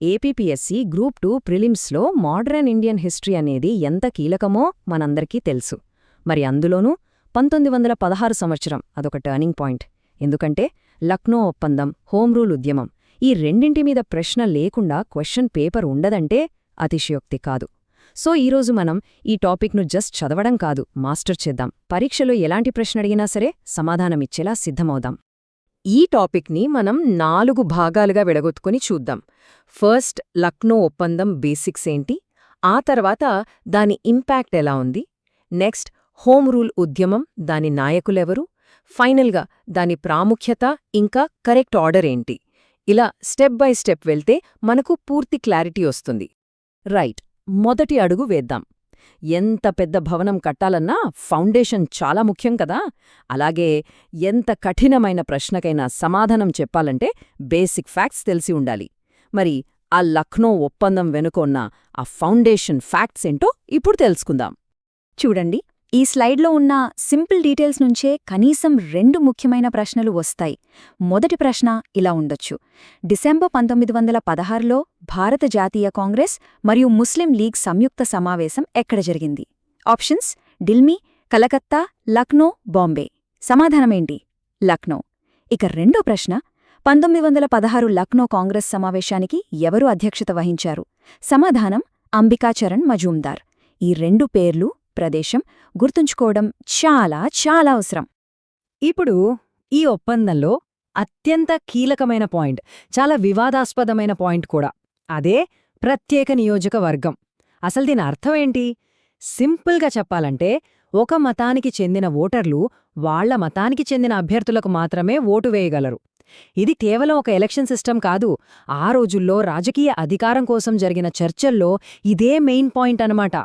APPSC group 2 ప్రిలిమ్స్లో modern Indian history అనేది ఎంత కీలకమో మనందరికీ తెలుసు. మరి అందులోనూ 1916 సంవత్సరం అదొక టర్నింగ్ పాయింట్. ఎందుకంటే లక్నో ఒప్పందం, హోం రూల్ ఉద్యమం ఈ రెండింటి మీద ప్రశ్న లేకుండా క్వశ్చన్ పేపర్ ఉండదంటే అతిశయోక్తి కాదు. సో ఈరోజు మనం ఈ టాపిక్ను జస్ట్ చదవడం కాదు, మాస్టర్ చేద్దాం. పరీక్షలో ఎలాంటి ప్రశ్న అడిగినా సరే సమాధానమిచ్చేలా సిద్ధమవుదాం. ఈ టాపిక్ని మనం 4 భాగాలుగా విడగొట్టుకుని చూద్దాం. ఫస్ట్, లక్నో ఒప్పందం బేసిక్స్ ఏంటి, ఆ తర్వాత దాని ఇంపాక్ట్ ఎలా ఉంది, నెక్స్ట్ హోం రూల్ ఉద్యమం, దాని నాయకులెవరు, ఫైనల్గా దాని ప్రాముఖ్యత ఇంకా కరెక్ట్ ఆర్డర్ ఏంటి. ఇలా స్టెప్ బై స్టెప్ వెళ్తే మనకు పూర్తి క్లారిటీ వస్తుంది. రైట్, మొదటి అడుగు వేద్దాం. ఎంత పెద్ద భవనం కట్టాలన్నా ఫౌండేషన్ చాలా ముఖ్యం కదా. అలాగే ఎంత కఠినమైన ప్రశ్నకైనా సమాధానం చెప్పాలంటే బేసిక్ ఫ్యాక్ట్స్ తెలిసి ఉండాలి. మరి ఆ లక్నో ఒప్పందం వెనుకొన్న ఆ ఫౌండేషన్ ఫ్యాక్ట్స్ ఏంటో ఇప్పుడు తెలుసుకుందాం. చూడండి, ఈ స్లైడ్లో ఉన్న సింపుల్ డీటెయిల్స్ నుంచే కనీసం 2 ముఖ్యమైన ప్రశ్నలు వస్తాయి. మొదటి ప్రశ్న ఇలా ఉండొచ్చు: డిసెంబర్ 1916లో భారత జాతీయ కాంగ్రెస్ మరియు ముస్లిం లీగ్ సంయుక్త సమావేశం ఎక్కడ జరిగింది? ఆప్షన్స్: ఢిల్లీ, కలకత్తా, లక్నో, బాంబే. సమాధానమేంటి? లక్నో. ఇక రెండో ప్రశ్న: 1916 లక్నో కాంగ్రెస్ సమావేశానికి ఎవరు అధ్యక్షత వహించారు? సమాధానం: అంబికాచరణ్ మజూందార్. ఈ 2 పేర్లు, ప్రదేశం గుర్తుంచుకోవడం చాలా చాలా అవసరం. ఇప్పుడు ఈ ఒప్పందంలో అత్యంత కీలకమైన పాయింట్, చాలా వివాదాస్పదమైన పాయింట్ కూడా, అదే ప్రత్యేక నియోజకవర్గం. అసలు దీని అర్థమేంటి? సింపుల్గా చెప్పాలంటే ఒక మతానికి చెందిన ఓటర్లు వాళ్ల మతానికి చెందిన అభ్యర్థులకు మాత్రమే ఓటు వేయగలరు. ఇది కేవలం ఒక ఎలక్షన్ సిస్టమ్ కాదు, ఆ రోజుల్లో రాజకీయ అధికారం కోసం జరిగిన చర్చల్లో ఇదే మెయిన్ పాయింట్ అన్నమాట.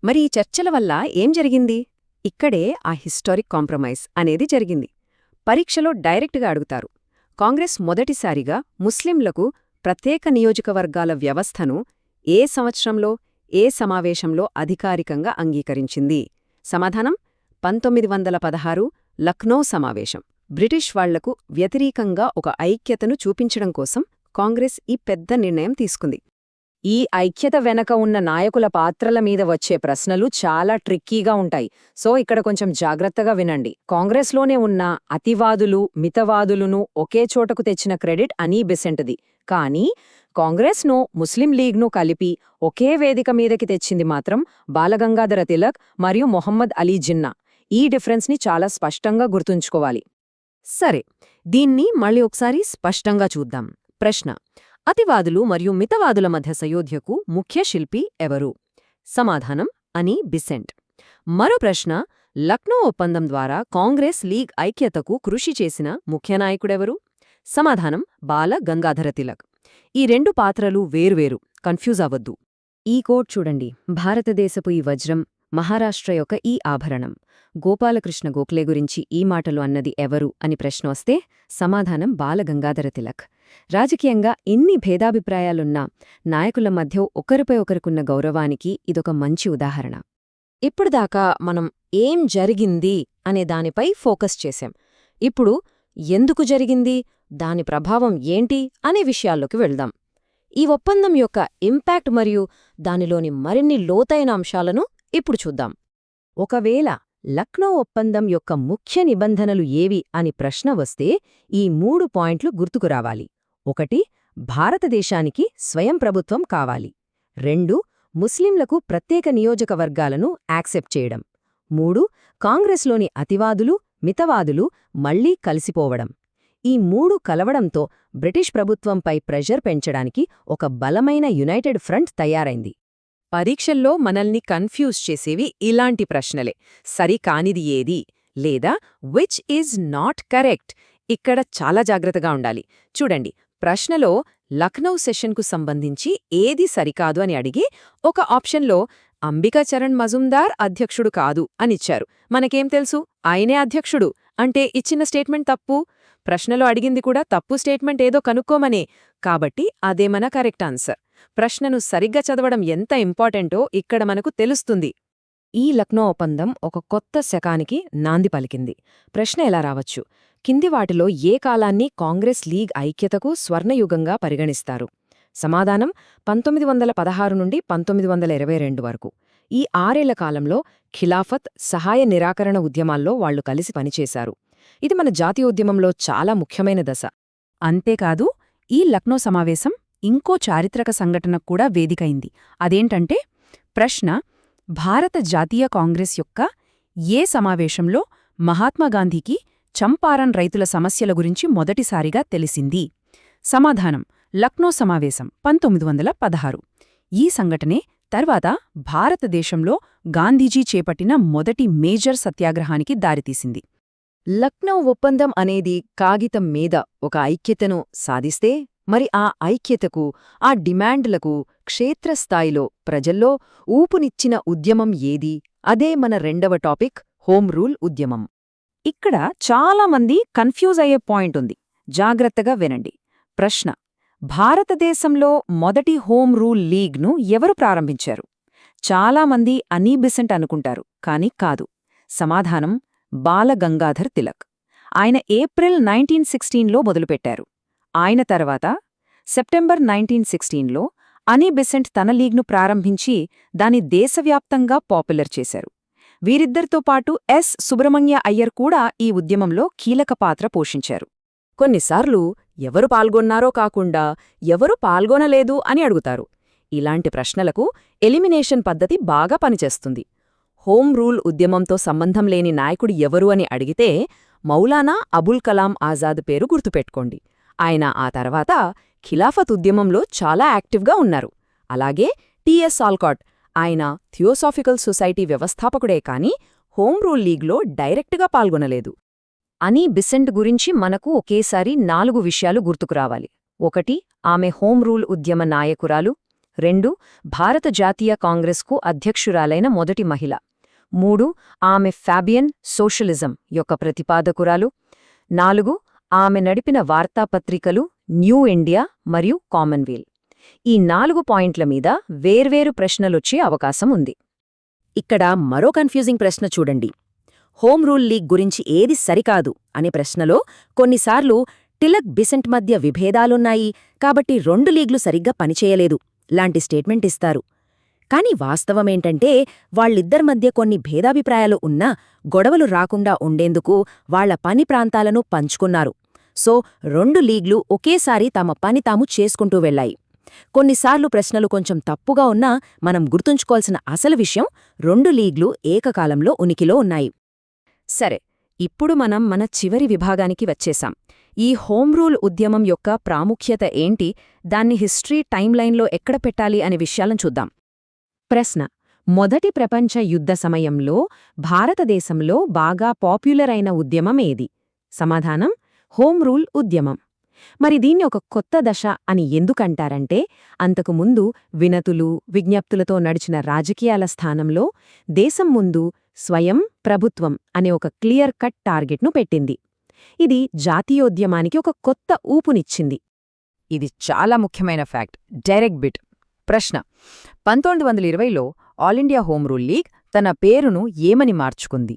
మరి ఈ చర్చల వల్ల ఏం జరిగింది? ఇక్కడే ఆ హిస్టారిక్ కాంప్రమైజ్ అనేది జరిగింది. పరీక్షలో డైరెక్ట్గా అడుగుతారు. కాంగ్రెస్ మొదటిసారిగా ముస్లింలకు ప్రత్యేక నియోజకవర్గాల వ్యవస్థను ఏ సంవత్సరంలో, ఏ సమావేశంలో అధికారికంగా అంగీకరించింది? సమాధానం: 1916 లక్నో సమావేశం. బ్రిటిష్ వాళ్లకు వ్యతిరేకంగా ఒక ఐక్యతను చూపించడం కోసం కాంగ్రెస్ ఈ పెద్ద నిర్ణయం తీసుకుంది. ఈ ఐక్యత వెనక ఉన్న నాయకుల పాత్రల మీద వచ్చే ప్రశ్నలు చాలా ట్రిక్కీగా ఉంటాయి. సో ఇక్కడ కొంచెం జాగ్రత్తగా వినండి. కాంగ్రెస్లోనే ఉన్న అతివాదులు, మితవాదులను ఒకే చోటకు తెచ్చిన క్రెడిట్ అనీ బెసెంట్ది. కానీ కాంగ్రెస్ను, ముస్లిం లీగ్ను కలిపి ఒకే వేదిక మీదకి తెచ్చింది మాత్రం బాలగంగాధర తిలక్ మరియు మొహమ్మద్ అలీ జిన్నా. ఈ డిఫరెన్స్ని చాలా స్పష్టంగా గుర్తుంచుకోవాలి. సరే, దీన్ని మళ్ళీ ఒకసారి స్పష్టంగా చూద్దాం. ప్రశ్న: అతివాదులు మరియు మితవాదుల మధ్య సయోధ్యకు ముఖ్య శిల్పి ఎవరు? సమాధానం: అని బిసెంట్. మరో ప్రశ్న: లక్నో ఒప్పందం ద్వారా కాంగ్రెస్ లీగ్ ఐక్యతకు కృషి చేసిన ముఖ్య నాయకుడెవరు? సమాధానం: బాల గంగాధర తిలక్. ఈ 2 పాత్రలు వేర్వేరు, కన్ఫ్యూజ్ అవ్వద్దు. ఈ కోట్ చూడండి: భారతదేశపు ఈ వజ్రం, మహారాష్ట్ర యొక్క ఈ ఆభరణం. గోపాలకృష్ణ గోఖలే గురించి ఈ మాటలు అన్నది ఎవరు అని ప్రశ్న వస్తే సమాధానం: బాల గంగాధర తిలక్. రాజకీయంగా ఎన్ని భేదాభిప్రాయాలున్నా నాయకుల మధ్య ఒకరిపై ఒకరికున్న గౌరవానికి ఇదొక మంచి ఉదాహరణ. ఇప్పుడుదాకా మనం ఏం జరిగింది అనే దానిపై ఫోకస్ చేశాం. ఇప్పుడు ఎందుకు జరిగింది, దాని ప్రభావం ఏంటి అనే విషయాల్లోకి వెళ్దాం. ఈ ఒప్పందం యొక్క ఇంపాక్ట్ మరియు దానిలోని మరిన్ని లోతైన అంశాలను ఇప్పుడు చూద్దాం. ఒకవేళ లక్నో ఒప్పందం యొక్క ముఖ్య నిబంధనలు ఏవి అని ప్రశ్న వస్తే ఈ 3 పాయింట్లు గుర్తుకురావాలి. 1. భారతదేశానికి స్వయం ప్రభుత్వం కావాలి. 2. ముస్లింలకు ప్రత్యేక నియోజకవర్గాలను యాక్సెప్ట్ చేయడం. 3. కాంగ్రెస్లోని అతివాదులు, మితవాదులు మళ్లీ కలిసిపోవడం. ఈ 3 కలవడంతో బ్రిటిష్ ప్రభుత్వంపై ప్రెషర్ పెంచడానికి ఒక బలమైన యునైటెడ్ ఫ్రంట్ తయారైంది. పరీక్షల్లో మనల్ని కన్ఫ్యూజ్ చేసేవి ఇలాంటి ప్రశ్నలే. సరికానిది ఏది, లేదా విచ్ ఈజ్ నాట్ కరెక్ట్. ఇక్కడ చాలా జాగ్రత్తగా ఉండాలి. చూడండి, ప్రశ్నలో లక్నౌ సెషన్కు సంబంధించి ఏది సరికాదు అని అడిగి ఒక ఆప్షన్లో అంబికాచరణ్ మజుందార్ అధ్యక్షుడు కాదు అనిచ్చారు. మనకేం తెలుసు ఆయనే అధ్యక్షుడు అంటే ఇచ్చిన స్టేట్మెంట్ తప్పు. ప్రశ్నలో అడిగింది కూడా తప్పు స్టేట్మెంట్ ఏదో కనుక్కోమనే. కాబట్టి అదే మన కరెక్ట్ ఆన్సర్. ప్రశ్నను సరిగ్గా చదవడం ఎంత ఇంపార్టెంటో ఇక్కడ మనకు తెలుస్తుంది. ఈ లక్నో ఒప్పందం ఒక కొత్త శకానికి నాంది పలికింది. ప్రశ్న ఎలా రావచ్చు: కింది వాటిలో ఏ కాలాన్ని కాంగ్రెస్ లీగ్ ఐక్యతకు స్వర్ణయుగంగా పరిగణిస్తారు? సమాధానం 1916 నుండి 1922 వరకు. ఈ 6 ఏళ్ల కాలంలో ఖిలాఫత్, సహాయ నిరాకరణ ఉద్యమాల్లో వాళ్లు కలిసి పనిచేశారు. ఇది మన జాతీయోద్యమంలో చాలా ముఖ్యమైన దశ. అంతేకాదు, ఈ లక్నో సమావేశం ఇంకో చారిత్రక సంఘటనకు కూడా వేదికైంది. అదేంటంటే, ప్రశ్న: భారత జాతీయ కాంగ్రెస్ యొక్క ఏ సమావేశంలో మహాత్మాగాంధీకి చంపారన్ రైతుల సమస్యల గురించి మొదటిసారిగా తెలిసింది? సమాధానం: లక్నో సమావేశం 1916. ఈ సంఘటనే తర్వాత భారతదేశంలో గాంధీజీ చేపట్టిన మొదటి మేజర్ సత్యాగ్రహానికి దారితీసింది. లక్నో ఒప్పందం అనేది కాగితం మీద ఒక ఐక్యతను సాధిస్తే, మరి ఆ ఐక్యతకు, ఆ డిమాండ్లకు క్షేత్రస్థాయిలో ప్రజల్లో ఊపునిచ్చిన ఉద్యమం ఏది? అదే మన రెండవ టాపిక్, హోం రూల్ ఉద్యమం. ఇక్కడ చాలామంది కన్ఫ్యూజ్ అయ్యే పాయింట్ ఉంది. జాగ్రత్తగా వినండి. ప్రశ్న: భారతదేశంలో మొదటి హోం రూల్ లీగ్ను ఎవరు ప్రారంభించారు? చాలామంది అనీ బెసెంట్ అనుకుంటారు, కాని కాదు. సమాధానం: బాలగంగాధర్ తిలక్. ఆయన ఏప్రిల్ 1916లో మొదలుపెట్టారు. ఆయన తర్వాత సెప్టెంబర్ 1916లో అనీ బెసెంట్ తన లీగ్ను ప్రారంభించి దాని దేశవ్యాప్తంగా పాపులర్ చేశారు. వీరిద్దరితో పాటు ఎస్. సుబ్రహ్మణ్య అయ్యర్ కూడా ఈ ఉద్యమంలో కీలక పాత్ర పోషించారు. కొన్నిసార్లు ఎవరు పాల్గొన్నారో కాకుండా ఎవరు పాల్గొనలేదు అని అడుగుతారు. ఇలాంటి ప్రశ్నలకు ఎలిమినేషన్ పద్ధతి బాగా పనిచేస్తుంది. హోం రూల్ ఉద్యమంతో సంబంధం లేని నాయకుడు ఎవరు అని అడిగితే మౌలానా అబుల్ కలాం ఆజాద్ పేరు గుర్తుపెట్టుకోండి. ఆయన ఆ తర్వాత ఖిలాఫత్ ఉద్యమంలో చాలా యాక్టివ్గా ఉన్నారు. అలాగే టిఎస్ ఆల్కాట్, ఆయన థియోసాఫికల్ సొసైటీ వ్యవస్థాపకుడే కాని హోం రూల్ లీగ్లో డైరెక్ట్గా పాల్గొనలేదు. అనీ బెసెంట్ గురించి మనకు ఒకేసారి 4 విషయాలు గుర్తుకురావాలి. 1. ఆమె హోం రూల్ ఉద్యమ నాయకురాలు. 2. భారత జాతీయ కాంగ్రెస్కు అధ్యక్షురాలైన మొదటి మహిళ. 3. ఆమె ఫ్యాబియన్ సోషలిజం యొక్క ప్రతిపాదకురాలు. 4. ఆమె నడిపిన వార్తాపత్రికలు న్యూ ఇండియా మరియు కామన్వెల్త్. ఈ 4 పాయింట్ల మీద వేర్వేరు ప్రశ్నలొచ్చే అవకాశం ఉంది. ఇక్కడ మరో కన్ఫ్యూజింగ్ ప్రశ్న చూడండి. హోం రూల్ లీగ్ గురించి ఏది సరికాదు అనే ప్రశ్నలో కొన్నిసార్లు తిలక్ బెసెంట్ మధ్య విభేదాలున్నాయి కాబట్టి 2 లీగ్లు సరిగ్గా పనిచేయలేదు లాంటి స్టేట్మెంట్ ఇస్తారు. కాని వాస్తవమేంటంటే వాళ్ళిద్దరి మధ్య కొన్ని భేదాభిప్రాయాలు ఉన్నా గొడవలు రాకుండా ఉండేందుకు వాళ్ల పని ప్రాంతాలను పంచుకున్నారు. సో 2 లీగ్లు ఒకేసారి తమ పని తాము చేసుకుంటూ వెళ్లాయి. కొన్నిసార్లు ప్రశ్నలు కొంచెం తప్పుగా ఉన్నా మనం గుర్తుంచుకోవాల్సిన అసలు విషయం 2 లీగ్లు ఏకకాలంలో ఉనికిలో ఉన్నాయి. సరే, ఇప్పుడు మనం మన చివరి విభాగానికి వచ్చేశాం. ఈ హోం రూల్ ఉద్యమం యొక్క ప్రాముఖ్యత ఏంటి, దాన్ని హిస్టరీ టైమ్లైన్లో ఎక్కడ పెట్టాలి అనే విషయాలను చూద్దాం. ప్రశ్న: మొదటి ప్రపంచ యుద్ధ సమయంలో భారతదేశంలో బాగా పాపులర్ అయిన ఉద్యమం ఏది? సమాధానం: హోం రూల్ ఉద్యమం. మరి దీన్ని ఒక కొత్త దశ అని ఎందుకంటారంటే, అంతకుముందు వినతులు, విజ్ఞప్తులతో నడిచిన రాజకీయాల స్థానంలో దేశం ముందు స్వయం ప్రభుత్వం అనే ఒక క్లియర్ కట్ టార్గెట్ను పెట్టింది. ఇది జాతీయోద్యమానికి ఒక కొత్త ఊపునిచ్చింది. ఇది చాలా ముఖ్యమైన ఫ్యాక్ట్. Direct bit. ప్రశ్న: 1920లో all India home rule league తన పేరును ఏమని మార్చుకుంది?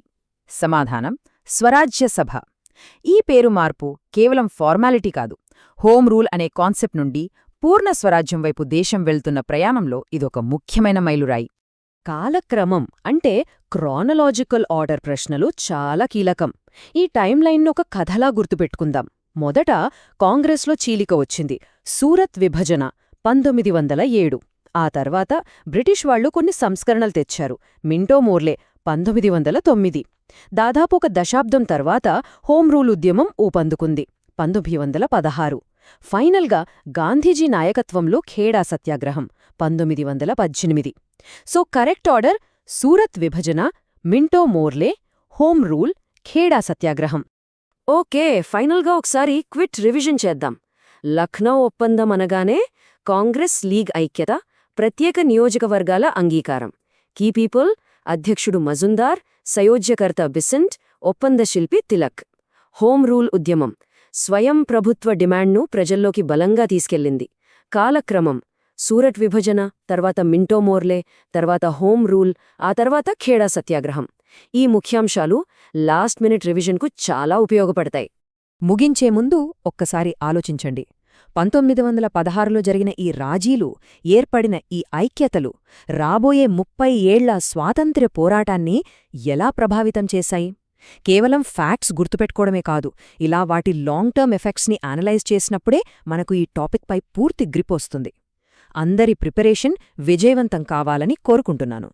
సమాధానం: స్వరాజ్య సభ. ఈ పేరు మార్పు కేవలం ఫార్మాలిటీ కాదు. హోం రూల్ అనే కాన్సెప్ట్ నుండి పూర్ణ స్వరాజ్యం వైపు దేశం వెళ్తున్న ప్రయాణంలో ఇదొక ముఖ్యమైన మైలురాయి. కాలక్రమం అంటే క్రానలాజికల్ ఆర్డర్ ప్రశ్నలు చాలా కీలకం. ఈ టైమ్లైన్ను ఒక కథలా గుర్తుపెట్టుకుందాం. మొదట కాంగ్రెస్లో చీలిక వచ్చింది, సూరత్ విభజన 1907. ఆ తర్వాత బ్రిటిష్ వాళ్లు కొన్ని సంస్కరణలు తెచ్చారు, మింటో మోర్లే 1909. దాదాపు ఒక దశాబ్దం తర్వాత హోం రూల్ ఉద్యమం ఊపందుకుంది 1916. ఫైనల్గా గాంధీజీ నాయకత్వంలో ఖేడా సత్యాగ్రహం 1918. సో కరెక్ట్ ఆర్డర్: సూరత్ విభజన, మింటో మోర్లే, హోం రూల్, ఖేడా సత్యాగ్రహం. ఓకే, ఫైనల్గా ఒకసారి క్విట్ రివిజన్ చేద్దాం. లక్నో ఒప్పందం అనగానే కాంగ్రెస్ లీగ్ ఐక్యత, ప్రత్యేక నియోజకవర్గాల అంగీకారం, కీ పీపుల్ అధ్యక్షుడు మజుందార్, సయోజ్యకర్త బెసెంట్, ఒప్పంద శిల్పి తిలక్. హోం రూల్ ఉద్యమం స్వయం ప్రభుత్వ డిమాండ్ను ప్రజల్లోకి బలంగా తీసుకెళ్లింది. కాలక్రమం: సూరట్ విభజన, తర్వాత మింటో మోర్లే, తర్వాత హోం రూల్, ఆ తర్వాత ఖేడా సత్యాగ్రహం. ఈ ముఖ్యాంశాలు లాస్ట్ మినిట్ రివిజన్కు చాలా ఉపయోగపడతాయి. ముగించే ముందు ఒక్కసారి ఆలోచించండి. 1916లో జరిగిన ఈ రాజీలు, ఏర్పడిన ఈ ఐక్యతలు రాబోయే 30 ఏళ్ల స్వాతంత్ర్య పోరాటాన్ని ఎలా ప్రభావితం చేశాయి? కేవలం ఫ్యాక్ట్స్ గుర్తుపెట్టుకోవడమే కాదు, ఇలా వాటి లాంగ్ టర్మ్ ఎఫెక్ట్స్ని అనలైజ్ చేసినప్పుడే మనకు ఈ టాపిక్పై పూర్తి గ్రిప్ వస్తుంది. అందరి ప్రిపరేషన్ విజయవంతం కావాలని కోరుకుంటున్నాను.